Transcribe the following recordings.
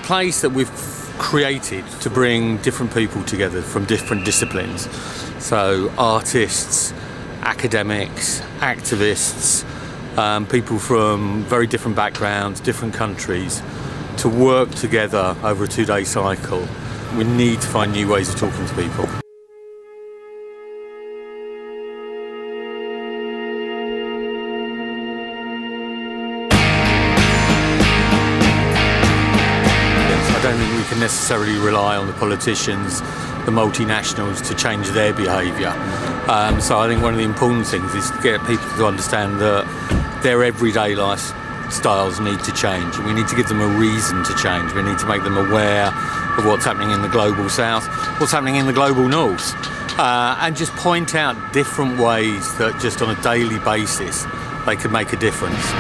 place that we've created to bring different people together from different disciplines. So artists, academics, activists, people from very different backgrounds, different countries, to work together over a 2-day cycle. We need to find new ways of talking to people. I don't think we can necessarily rely on the politicians, the multinationals, to change their behaviour. So I think one of the important things is to get people to understand that their everyday lifestyles need to change, and we need to give them a reason to change. We need to make them aware of what's happening in the global south, what's happening in the global north, and just point out different ways that just on a daily basis they can make a difference.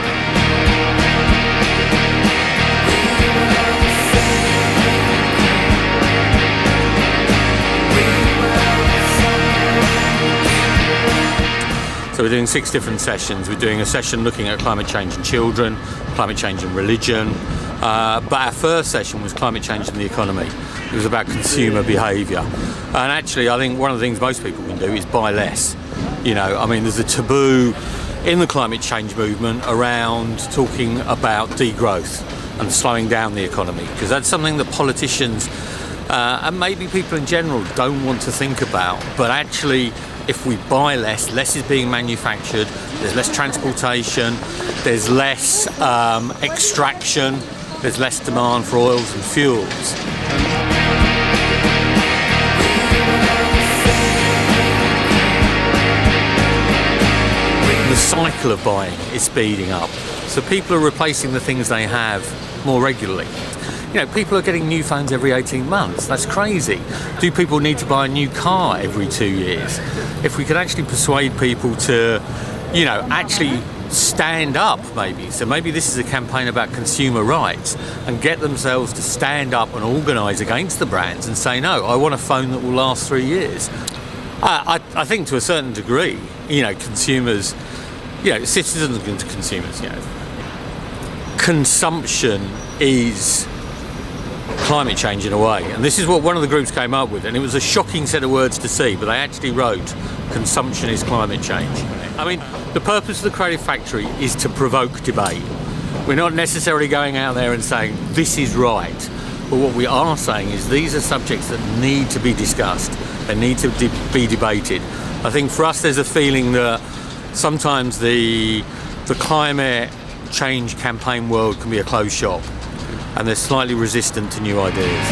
So we're doing 6 different sessions. We're doing a session looking at climate change in children, climate change in religion, but our first session was climate change in the economy. It was about consumer behaviour. And actually, I think one of the things most people can do is buy less. You know, I mean, there's a taboo in the climate change movement around talking about degrowth and slowing down the economy, because that's something that politicians and maybe people in general don't want to think about. But actually, if we buy less is being manufactured, there's less transportation, there's less extraction, there's less demand for oils and fuels. The cycle of buying is speeding up, so people are replacing the things they have more regularly. You know, people are getting new phones every 18 months. That's crazy. Do people need to buy a new car every 2 years? If we could actually persuade people to, you know, actually stand up maybe. So maybe this is a campaign about consumer rights, and get themselves to stand up and organise against the brands and say, no, I want a phone that will last 3 years. I think to a certain degree, you know, consumers, you know, citizens and consumers, you know, consumption is climate change in a way, and this is what one of the groups came up with, and it was a shocking set of words to see, but they actually wrote consumption is climate change. I mean, the purpose of the Creative Factory is to provoke debate. We're not necessarily going out there and saying this is right, but what we are saying is these are subjects that need to be discussed, they need to be debated. I think for us there's a feeling that sometimes the climate change campaign world can be a closed shop, and they're slightly resistant to new ideas.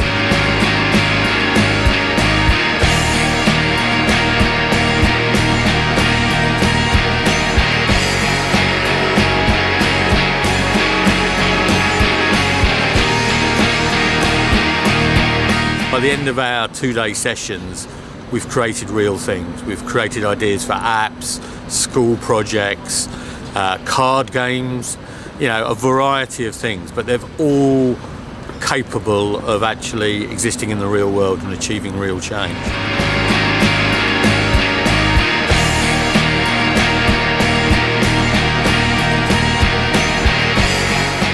By the end of our 2-day sessions, we've created real things. We've created ideas for apps, school projects, card games, you know, a variety of things, but they're all capable of actually existing in the real world and achieving real change.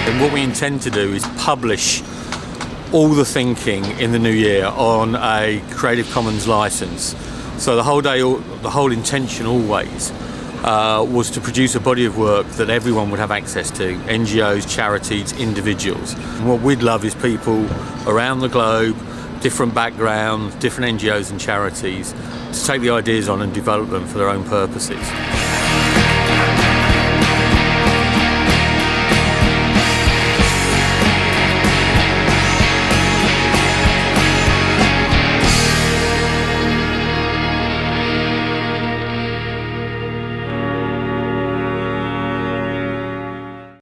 And what we intend to do is publish all the thinking in the new year on a Creative Commons license. So the whole intention always was to produce a body of work that everyone would have access to, NGOs, charities, individuals. And what we'd love is people around the globe, different backgrounds, different NGOs and charities, to take the ideas on and develop them for their own purposes.